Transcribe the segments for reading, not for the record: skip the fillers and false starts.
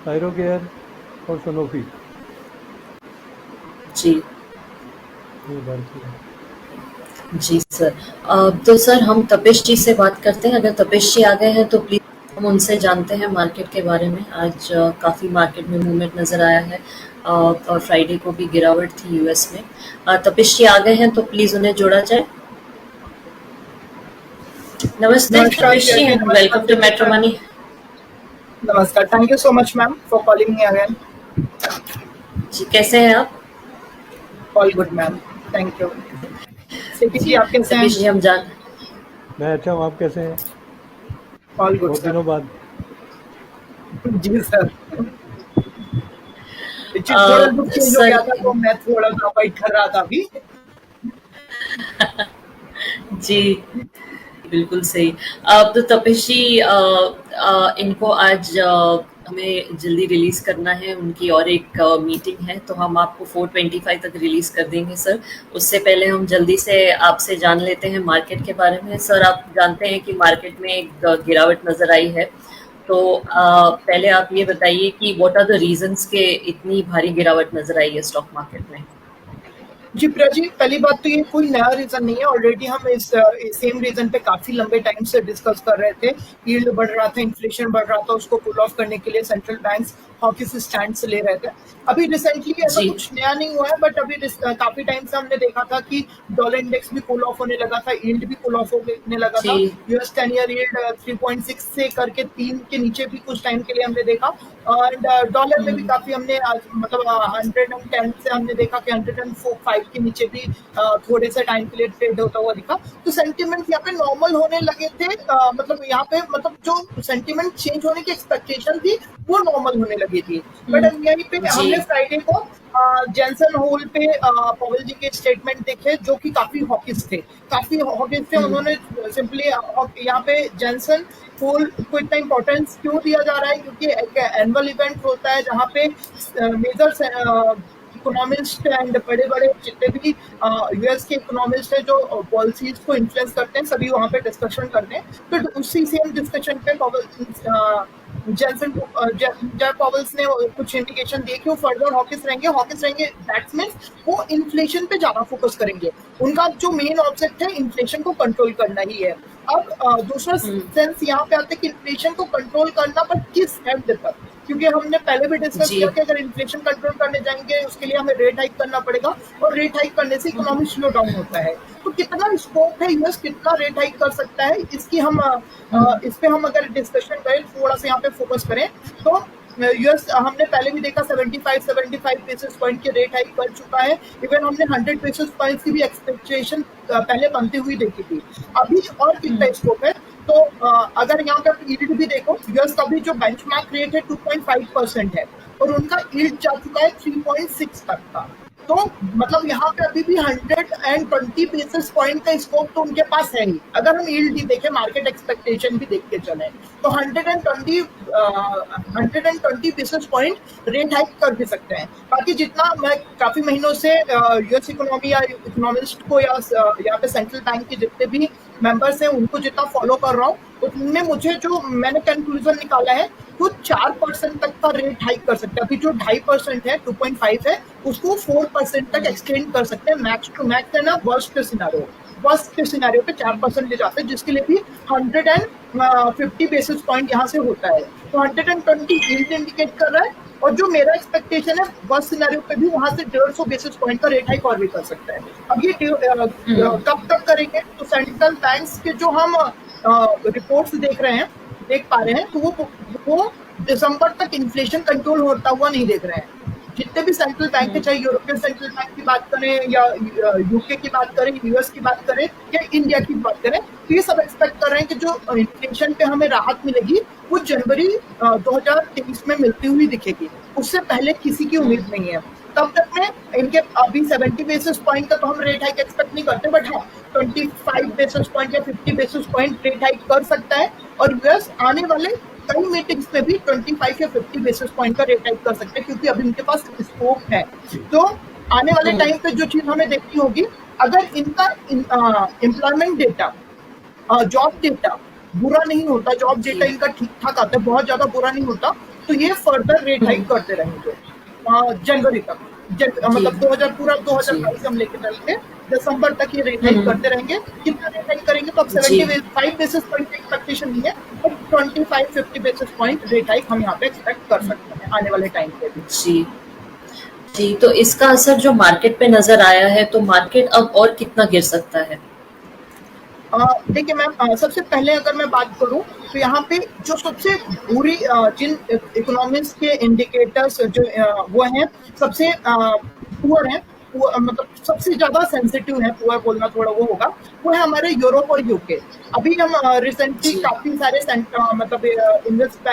थायरोकेयर और सनोफी, जी। ये भारतीय है। जी सर। तो सर हम तपिश जी से बात करते हैं। अगर तपिश जी आ गए हैं तो प्लीज हम उनसे जानते हैं मार्केट के बारे में। आज काफ़ी मार्केट में मूवमेंट नज़र आया है और फ्राइडे को भी गिरावट थी यूएस में। तपिश जी आ गए हैं तो प्लीज़ उन्हें जोड़ा जाए। नमस्ते नमस्कार तपिश जी प्रिया जी, एंड नमस्कार welcome to Sunita metro ji, मनी। नमस्कार। Thank you so much ma'am for calling me again. जी कैसे हैं आप? All good ma'am, thank you. सिटी जी जी आप कैसे हैं? तपिश जी हम जान मैं अच्छा हूँ, आप कैसे हैं? ऑल गुड बहुत सर। दिनों बाद। जी सर, एक्चुअली थोड़ा लुक चेंज हो सर गया था तो मैं थोड़ा सा अवॉइड कर रहा था अभी। जी बिल्कुल सही। अब तो तपिश जी इनको आज हमें जल्दी रिलीज करना है, उनकी और एक मीटिंग है, तो हम आपको 4:25 तक रिलीज कर देंगे सर। उससे पहले हम जल्दी से आपसे जान लेते हैं मार्केट के बारे में। सर आप जानते हैं कि मार्केट में एक गिरावट नजर आई है, तो पहले आप ये बताइए कि व्हाट आर द रीजंस के इतनी भारी गिरावट नजर आई है स्टॉक मार्केट में। जी प्रिया जी, पहली बात तो ये कोई नया रीजन नहीं है। ऑलरेडी हम इस सेम रीजन पे काफी लंबे टाइम से डिस्कस कर रहे थे। यील्ड बढ़ रहा था, इन्फ्लेशन बढ़ रहा था, उसको कूल ऑफ करने के लिए सेंट्रल बैंक्स हॉकिश स्टैंड ले रहे थे। अभी रिसेंटली ऐसा जी कुछ नया नहीं हुआ है, बट अभी काफी टाइम से हमने देखा था कि डॉलर इंडेक्स भी कूल ऑफ होने लगा था, यील्ड भी कूल ऑफ होने लगा था। जी यूएस 10 ईयर यील्ड 3.6 से करके 3 के नीचे भी कुछ टाइम के लिए हमने देखा। एंड डॉलर में भी काफी हमने मतलब 110 से हमने देखा कि 105 के नीचे भी थोड़े से टाइम के लिए ट्रेड होता हुआ दिखा। तो सेंटिमेंट यहाँ पे नॉर्मल होने लगे थे। मतलब यहाँ पे मतलब जो सेंटिमेंट चेंज होने की एक्सपेक्टेशन थी वो नॉर्मल होने लगी थी। बट यहीं पे जी हमने फ्राइडे को जेंसन होल पे पॉवेल जी के स्टेटमेंट देखे जो कि काफी हॉकिश थे, उन्होंने सिंपली यहाँ पे जेंसन होल को इतना इंपॉर्टेंस क्यों दिया जा रहा है, क्योंकि एक एनुअल इवेंट होता है जहाँ पे मेजर इकोनॉमिस्ट एंड बड़े बड़े जितने भी यूएस के इकोनॉमिस्ट हैं जो पॉलिसीज को इन्फ्लुएंस करते हैं, सभी वहाँ पे डिस्कशन करते हैं। तो उसी सेम डिस्कशन पे जेफ पॉवेल्स ने कुछ इंडिकेशन दिए कि वो फर्दर हॉकिश रहेंगे। दैट मीन्स वो इन्फ्लेशन पे ज्यादा फोकस करेंगे। उनका जो मेन ऑब्जेक्ट है इन्फ्लेशन को कंट्रोल करना ही है। अब दूसरा सेंस यहाँ पे आता है कि इन्फ्लेशन को कंट्रोल करना, पर किस हद तक, क्योंकि हमने पहले भी डिस्कस जी किया कि अगर इन्फ्लेशन कंट्रोल करने जाएंगे उसके लिए हमें रेट हाइक करना पड़ेगा, और रेट हाइक करने से इकोनॉमी स्लो डाउन होता है। तो कितना स्कोप है, यूएस कितना रेट हाइक कर सकता है, इसकी हम इस पे हम अगर डिस्कशन करें, थोड़ा सा यहाँ पे फोकस करें, तो यूएस हमने पहले भी देखा 75 बेसिस पॉइंट के रेट हाइक कर चुका है। इवन हमने 100 बेसिस पॉइंट की भी एक्सपेक्टेशन पहले बनती हुई देखी थी। अभी और कितना स्कोप है, तो अगर यहाँ पे यील्ड भी देखो, यूएस का भी जो बेंचमार्क रेट है 2.5% है और उनका यील्ड जा चुका है 3.6 तक का। तो मतलब यहाँ पे अभी भी 120 बेसिस पॉइंट का स्कोप तो उनके पास है ही। अगर हम यील्ड ही देखें, मार्केट एक्सपेक्टेशन भी देख के चले, तो 120 बेसिस पॉइंट रेट हाइक कर भी सकते हैं। बाकी जितना मैं काफी महीनों से यूएस इकोनॉमी या इकोनॉमिस्ट को या यहाँ पे सेंट्रल बैंक के जितने भी मेंबर्स हैं उनको जितना फॉलो कर रहा हूँ, उनमें मुझे जो मैंने कंक्लूजन निकाला है वो 4% तक का रेट हाइक कर सकते हैं। अभी जो 2.5% है, 2.5 है, उसको 4% तक एक्सटेंड कर सकते हैं। मैक्स टू मैक्स है ना, वर्स्ट के सिनेरियो पे 4% ले जाते हैं, जिसके लिए भी 150 बेसिस पॉइंट यहाँ से होता है। तो 120 यील्ड इंडिकेट कर रहा है, और जो मेरा एक्सपेक्टेशन है वर्स्ट सिनेरियो पे भी वहां से 150 बेसिस पॉइंट का रेट हाइक और भी कर सकता है। अब ये कब तक करेंगे, तो सेंट्रल बैंक्स के जो हम रिपोर्ट्स देख पा रहे हैं, तो वो दिसंबर तक इन्फ्लेशन कंट्रोल होता हुआ नहीं देख रहे हैं। जितने भी सेंट्रल बैंक है, चाहे यूरोपियन सेंट्रल बैंक की बात करें या यूके की बात करें, यूएस की बात करें या इंडिया की बात करें, तो ये सब एक्सपेक्ट कर रहे हैं कि जो इन्फ्लेशन पे हमें राहत मिलेगी वो जनवरी 2023 में मिलती हुई दिखेगी। उससे पहले किसी की उम्मीद नहीं है। तब तक में इनके अभी 70 बेसिस पॉइंट का तो हम रेट हाइक एक्सपेक्ट नहीं करते, बट हाँ 25 बेसिस पॉइंट या 50 बेसिस पॉइंट रेट हाइक कर सकता है। और यूएस आने वाले कई मीटिंग्स में भी 25 या 50 बेसिस पॉइंट का रेट हाइक कर सकते हैं, क्योंकि अभी उनके पास स्कोप है। तो आने वाले टाइम पे जो चीज हमें देखनी होगी, अगर इनका एम्प्लॉयमेंट डेटा, जॉब डेटा बुरा नहीं होता, जॉब डेटा इनका ठीक ठाक आता है, बहुत ज्यादा बुरा नहीं होता, तो ये फर्दर रेट हाइक करते रहेंगे जनवरी तक। मतलब 2000 पूरा 2022 हम लेके चलते दिसंबर तक ये रेट हाइक करते रहेंगे। कितना रेट हाइक करेंगे तो अब 75 बेसिस पॉइंट की एक्सपेक्टेशन नहीं है, but 25-50 basis point rate hike हम यहाँ पे एक्सपेक्ट कर सकते हैं आने वाले टाइम पे भी। जी जी, तो इसका असर जो मार्केट पे नजर आया है, तो मार्केट अब और कितना गिर सकता है? देखिए मैम, सबसे पहले अगर मैं बात करूं तो यहाँ पे जो सबसे बुरी जिन इकोनॉमिक्स के इंडिकेटर्स जो वो हैं सबसे पुअर हैं, मतलब सबसे ज्यादा सेंसिटिव है, पुअर बोलना थोड़ा वो होगा, वो है हमारे यूरोप और यूके। अभी हम रिसेंटली काफी सारे मतलब इन्वेस्ट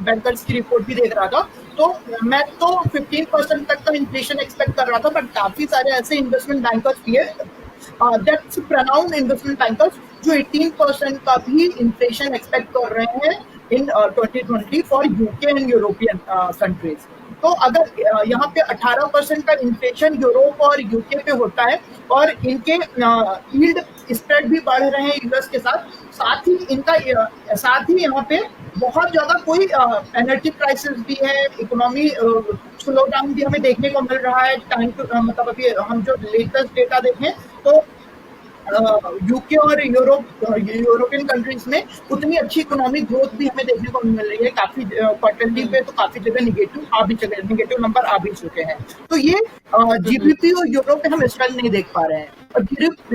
बैंकर्स की रिपोर्ट भी देख रहा था, तो मैं तो 15% तक का इन्फ्लेशन एक्सपेक्ट कर रहा था, बट काफी सारे ऐसे इन्वेस्टमेंट बैंकर्स भी है दैट्स प्रोनाउंड इन्वेस्टमेंट बैंकर्स जो 18% का भी इन्फ्लेशन एक्सपेक्ट कर रहे हैं इन 2020 for UK and European countries. तो अगर यहाँ पे 18% का इन्फ्लेशन यूरोप और यूके पे होता है और इनके यील्ड स्प्रेड भी बढ़ रहे हैं यूएस के साथ ही इनका साथ ही यहाँ पे बहुत ज्यादा कोई एनर्जी क्राइसिस भी है, इकोनॉमी स्लो डाउन भी हमें देखने को मिल रहा है मतलब अभी हम जो लेटेस्ट डेटा देखें तो यूके और यूरोपियन कंट्रीज में उतनी अच्छी इकोनॉमिक ग्रोथ भी हमें देखने को मिल रही है। काफी क्वार्टरली पे तो काफी जगह निगेटिव नंबर आ भी चुके हैं। तो ये जीबीपी और यूरो पे हम स्ट्रेंथ नहीं देख पा रहे हैं, और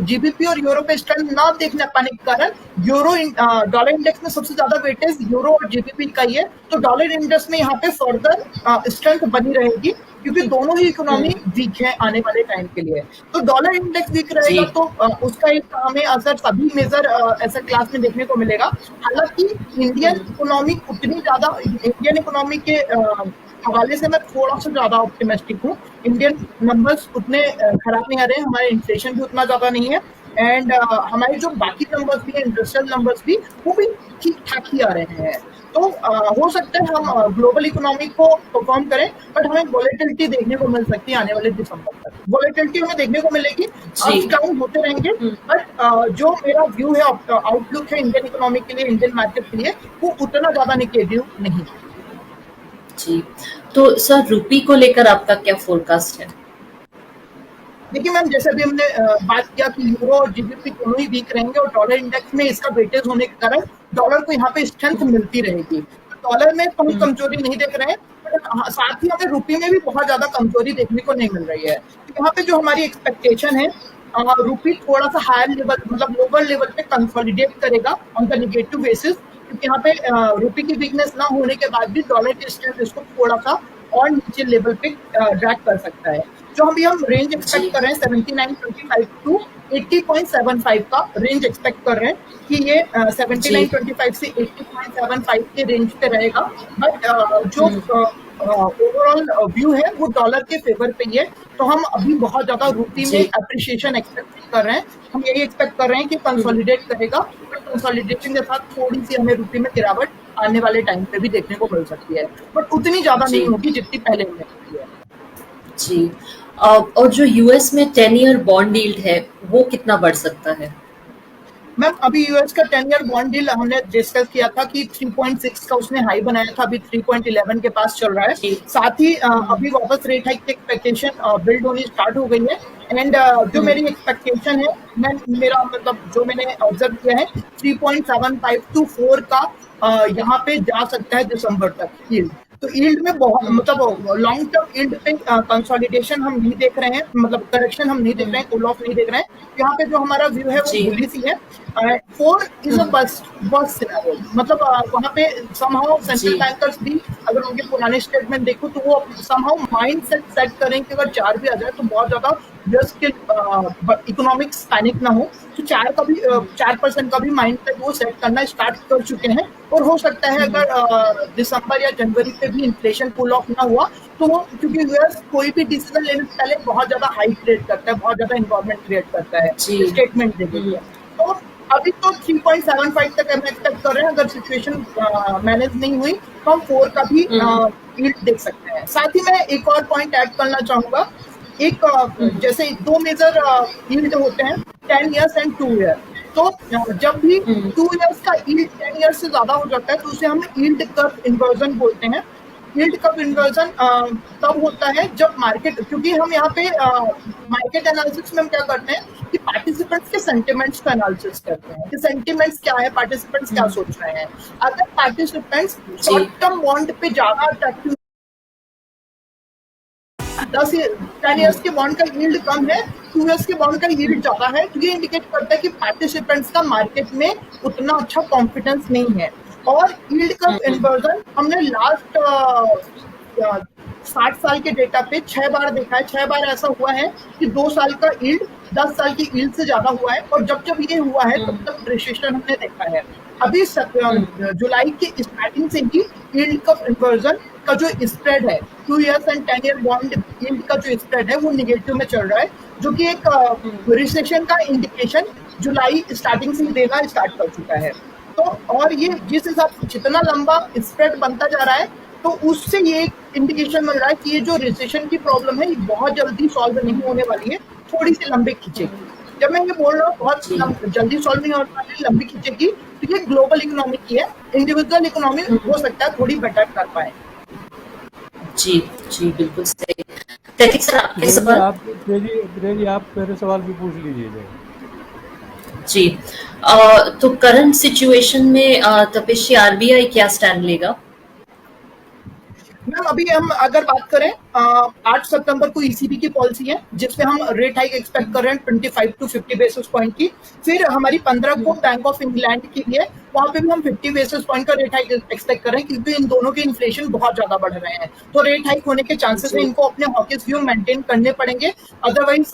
जीबीपी और यूरो पे स्ट्रेंथ ना देखने पाने के कारण डॉलर इंडेक्स में सबसे ज्यादा वेटेज यूरो और जीबीपी का ही है, तो डॉलर इंडेक्स में यहाँ पे फर्दर स्ट्रेंथ बनी रहेगी क्योंकि दोनों ही इकोनॉमी वीक है आने वाले टाइम के लिए। तो डॉलर इंडेक्स वीक रहेगा तो उसका एक हमें असर सभी मेजर एसेट क्लास में देखने को मिलेगा। हालांकि इंडियन इकोनॉमी के हवाले से मैं थोड़ा सा ज्यादा ऑप्टिमिस्टिक हूँ। इंडियन नंबर्स उतने खराब नहीं आ रहे हैं, हमारे इन्फ्लेशन भी उतना ज्यादा नहीं है, एंड हमारे जो बाकी नंबर्स भी हैं, इंडस्ट्रियल नंबर्स भी, वो भी ठीक ठाक ही आ रहे हैं। तो हो सकता है हम ग्लोबल इकोनॉमी को परफॉर्म करें, बट हमें वॉलेटिलिटी देखने को मिल सकती है आने वाले दिसंबर तक। वॉलेटिलिटी हमें देखने को मिलेगी, अप्स डाउन होते रहेंगे, बट जो मेरा व्यू है, आउटलुक है इंडियन इकोनॉमी के लिए, इंडियन मार्केट के लिए, वो उतना ज्यादा निगेटिव नहीं है। जी, तो सर रुपी को लेकर आपका क्या फोरकास्ट है? देखिए मैम, जैसे अभी हमने बात किया कि यूरो और जीबीपी दोनों ही वीक रहेंगे और डॉलर इंडेक्स में इसका वेटेज होने के कारण डॉलर को यहाँ पे स्ट्रेंथ मिलती रहेगी। तो डॉलर में तो हम कमजोरी नहीं देख रहे हैं, बट साथ ही हमें रुपी में भी बहुत ज्यादा कमजोरी देखने को नहीं मिल रही है। तो यहाँ पे जो हमारी एक्सपेक्टेशन है, रुपी थोड़ा सा हायर लेवल, मतलब लोअर लेवल पे कंसोलिडेट करेगा ऑन द निगेटिव बेसिस, क्योंकि यहाँ पे रुपी की वीकनेस ना होने के बाद भी डॉलर की स्ट्रेंथ इसको थोड़ा सा और नीचे लेवल पे ड्रैग कर सकता है। जो हम रेंज एक्सपेक्ट कर रहे हैं 79.25 टू 80.75 का रेंज एक्सपेक्ट कर रहे हैं कि ये 79.25 से 80.75 के रेंज पे रहेगा, बट जो ओवरऑल व्यू है वो डॉलर के फेवर पे ही है। तो हम अभी बहुत ज्यादा रुपी में अप्रिशिएशन एक्सपेक्ट कर रहे हैं, हम यही एक्सपेक्ट कर रहे हैं कि कंसोलिडेट करेगा, बट कंसोलिडेशन के साथ थोड़ी सी हमें रुपी में गिरावट आने वाले टाइम पे भी देखने को मिल सकती है, बट उतनी ज्यादा नहीं होगी जितनी पहले हमने की है। जी, और जो यूएस में 10 ईयर बॉन्ड यील्ड है वो कितना बढ़ सकता है? मैम, अभी यूएस का 10 ईयर बॉन्ड डील हमने डिस्कस किया था कि 3.6 का उसने हाई बनाया था, अभी 3.11 के पास चल रहा है। साथ ही अभी वापस रेट हाइक की एक्सपेक्टेशन बिल्ड होनी स्टार्ट हो गई है, एंड जो मेरी एक्सपेक्टेशन है, मेरा मतलब जो मैंने ऑब्जर्व किया है 3.75 to 4 का यहाँ पे जा सकता है दिसंबर तक यील्ड। तो यील्ड में बहुत मतलब लॉन्ग टर्म यील्ड पे कंसोलिडेशन हम नहीं देख रहे हैं, मतलब करेक्शन हम नहीं देख रहे हैं, कूल ऑफ नहीं देख रहे हैं। यहाँ पे जो हमारा व्यू है वो बुलिश ही है। 4 इज अ बस्ट सिनेरियो, मतलब वहाँ पे समहाउ सेंट्रल बैंकर्स भी अगर उनके पुराने स्टेटमेंट देखो तो वो समहाउ माइंड सेट करें कि अगर 4 भी आ जाए तो बहुत ज्यादा जस्ट के इकोनॉमिक्स पैनिक ना हो, तो 4% का भी माइंड सेट वो सेट करना स्टार्ट कर चुके हैं। और हो सकता है अगर दिसंबर या जनवरी पे भी इन्फ्लेशन कूल ऑफ ना हुआ तो, क्योंकि यूएस कोई भी डिसीजन लेने से पहले बहुत ज्यादा हाइक क्रिएट करता है, बहुत ज्यादा इन्वायरमेंट क्रिएट करता है स्टेटमेंट देने के लिए। तो अभी तो 3.75 तक हम एक्सपेक्ट कर रहे हैं, अगर सिचुएशन मैनेज नहीं हुई तो हम 4 का भी यील्ड देख सकते हैं। साथ ही मैं एक और पॉइंट ऐड करना चाहूंगा, एक जैसे 2 मेजर यील्ड होते हैं, 10 ईयर्स एंड 2 ईयर। तो जब भी 2 ईयर्स का यील्ड 10 ईयर्स से ज्यादा हो जाता है तो उसे हम यील्ड कर्व इन्वर्जन बोलते हैं। यील्ड कर्व इन्वर्जन तब होता है जब मार्केट, क्योंकि हम यहाँ पे मार्केट एनालिसिस में हम क्या करते हैं कि पार्टिसिपेंट्स के सेंटिमेंट्स का एनालिसिस करते हैं कि सेंटिमेंट्स क्या है, पार्टिसिपेंट्स क्या सोच रहे हैं। अगर पार्टिसिपेंट्स शॉर्ट टर्म बॉन्ड पे ज्यादा अट्रैक्टिव, 10 ईयर्स के बॉन्ड का यील्ड कम है, 2 ईयर्स के बॉन्ड का यील्ड ज्यादा है, तो ये इंडिकेट करता है कि पार्टिसिपेंट्स का मार्केट में उतना अच्छा कॉन्फिडेंस नहीं है। और यील्ड कर्व इन्वर्जन हमने लास्ट 60 साल के डेटा पे 6 बार देखा है। 6 बार ऐसा हुआ है कि 2 साल का यील्ड 10 साल की यील्ड से ज्यादा हुआ है, और जब जब ये हुआ है तब तक रिसेशन हमने देखा है। अभी जुलाई की स्टार्टिंग से ही यील्ड कर्व इन्वर्जन का जो स्प्रेड है, 2 years and 10 year bond yield का जो स्प्रेड है वो निगेटिव में चल रहा है, जो कि एक रिसेशन का इंडिकेशन जुलाई स्टार्टिंग से देना स्टार्ट कर चुका है। तो और ये जिस हिसाब से जितना लंबा स्प्रेड बनता जा रहा है, तो उससे ये एक इंडिकेशन मिल रहा है कि ये जो रिसेशन की प्रॉब्लम है ये बहुत जल्दी सॉल्व नहीं होने वाली है, थोड़ी सी लंबी खींचेगी। जब मैं ये बोल रहा हूँ बहुत जल्दी सॉल्व नहीं होने वाली, लंबी खींचेगी, तो ये ग्लोबल इकोनॉमी की है। इंडिविजुअल इकोनॉमी हो सकता है थोड़ी बेटर कर पाए। जी जी बिल्कुल सही। तहकीक सर आपके सवाल। आप मेरे सवाल भी पूछ लीजिए। जी तो करंट सिचुएशन में तपेशी आरबीआई क्या स्टैंड लेगा? मैम अभी हम अगर बात करें 8 सितंबर को ईसीबी की पॉलिसी है जिसमें हम रेट हाइक एक्सपेक्ट कर रहे हैं 25 to 50 बेसिस पॉइंट की। फिर हमारी 15 को बैंक ऑफ इंग्लैंड की है, वहां पे भी हम 50 बेसिस पॉइंट का रेट हाइक एक्सपेक्ट कर रहे हैं, क्योंकि इन दोनों के इन्फ्लेशन बहुत ज्यादा बढ़ रहे हैं, तो रेट हाइक होने के चांसेस है। इनको अपने हॉकिश व्यू मेंटेन करने पड़ेंगे, otherwise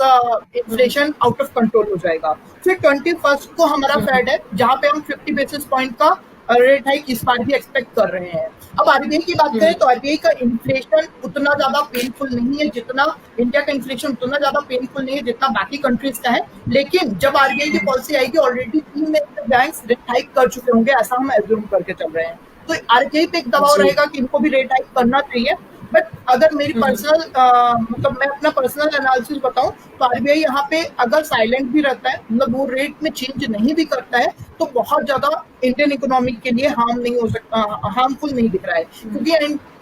inflation out of control हो जाएगा। फिर 21 को हमारा फेड है जहां पे हम 50 बेसिस पॉइंट का रेट हाइक इस बार भी एक्सपेक्ट कर रहे हैं। अब आरबीआई की बात करें तो आरबीआई का इन्फ्लेशन उतना ज्यादा पेनफुल नहीं है जितना इंडिया का इन्फ्लेशन उतना ज्यादा पेनफुल नहीं है जितना बाकी कंट्रीज का है, लेकिन जब आरबीआई की पॉलिसी आएगी already 3 major banks rate hike कर चुके होंगे, ऐसा हम एज्यूम करके चल रहे हैं। तो आरबीआई पे एक दबाव रहेगा कि इनको भी रेट हाइक करना चाहिए। बट अगर मेरी पर्सनल मतलब मैं अपना पर्सनल एनालिसिस बताऊं तो आरबीआई यहाँ पे अगर साइलेंट भी रहता है, मतलब वो रेट में चेंज नहीं भी करता है, तो बहुत ज्यादा इंडियन इकोनॉमी के लिए हार्म नहीं हो सकता, हार्मफुल नहीं दिख रहा है, क्योंकि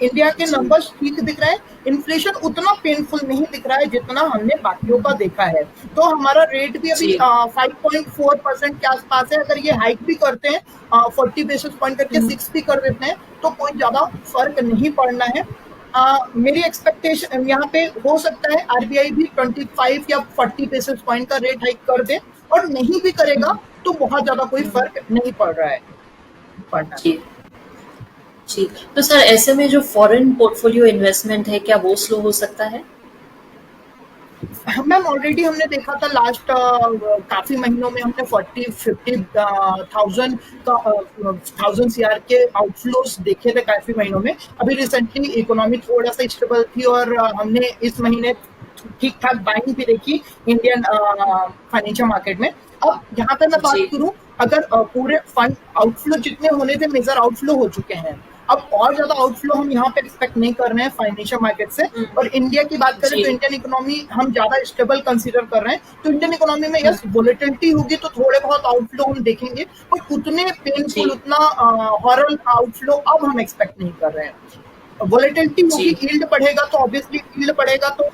इंडिया के नंबर्स ठीक दिख रहे हैं, इन्फ्लेशन उतना पेनफुल नहीं दिख रहा है जितना हमने बाकियों का देखा है। तो हमारा रेट भी अभी 5.4% के आसपास है। अगर ये हाइक भी करते हैं 40 बेसिस पॉइंट करके 6 भी कर देते हैं तो कोई ज्यादा फर्क नहीं पड़ना है। मेरी एक्सपेक्टेशन यहाँ पे हो सकता है आरबीआई भी 25 या 40 बेसिस पॉइंट का रेट हाइक कर दे, और नहीं भी करेगा तो बहुत ज्यादा कोई फर्क नहीं पड़ रहा है पड़ना। जी तो सर ऐसे में जो फॉरेन पोर्टफोलियो इन्वेस्टमेंट है क्या वो स्लो हो सकता है? मैम ऑलरेडी हमने देखा था लास्ट काफी महीनों में हमने 40-50 थाउजेंड CR के आउटफ्लोस देखे थे काफी महीनों में। अभी रिसेंटली इकोनॉमी थोड़ा सा स्टेबल थी और हमने इस महीने ठीक ठाक बाइंग भी देखी इंडियन फाइनेंशियल मार्केट में। अब यहाँ पे मैं बात करूँ, अगर पूरे फंड आउटफ्लो जितने होने थे मेजर आउटफ्लो हो चुके हैं, अब और ज्यादा आउटफ्लो हम यहाँ पे एक्सपेक्ट नहीं कर रहे हैं फाइनेंशियल मार्केट से। और इंडिया की बात करें तो इंडियन इकोनॉमी हम ज्यादा स्टेबल कंसीडर कर रहे हैं, तो इंडियन इकोनॉमी में यस वोलेटिलिटी होगी तो थोड़े बहुत आउटफ्लो हम देखेंगे, और उतने पेनफुल उतना हॉरर आउटफ्लो अब हम एक्सपेक्ट नहीं कर रहे हैं। वोलेटिलिटी होगी, यील्ड बढ़ेगा तो ऑब्वियसली यील्ड बढ़ेगा तो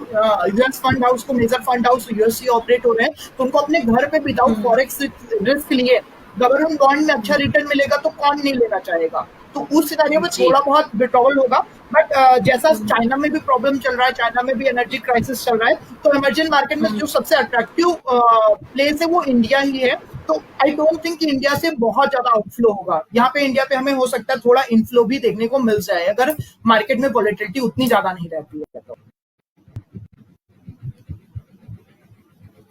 यूएस फंड हाउस को मेजर फंड हाउस यूएससी ऑपरेट हो रहे हैं, तो उनको अपने घर पे विदाउट फॉरेक्स रिस्क लिए गवर्नमेंट बॉन्ड में अच्छा रिटर्न मिलेगा तो कौन नहीं लेना चाहेगा। तो उस सिनेरियो में थोड़ा बहुत विड्रॉवल होगा। बट जैसा चाइना में भी प्रॉब्लम चल रहा है, चाइना में भी एनर्जी क्राइसिस चल रहा है, तो इमर्जिंग मार्केट में जो सबसे अट्रैक्टिव प्लेस है वो इंडिया ही है। तो आई डोंट थिंक कि इंडिया से बहुत ज्यादा आउटफ्लो होगा। यहाँ पे इंडिया पे हमें हो सकता है थोड़ा इनफ्लो भी देखने को मिल जाए अगर मार्केट में वोलेटिलिटी उतनी ज्यादा नहीं रहती है।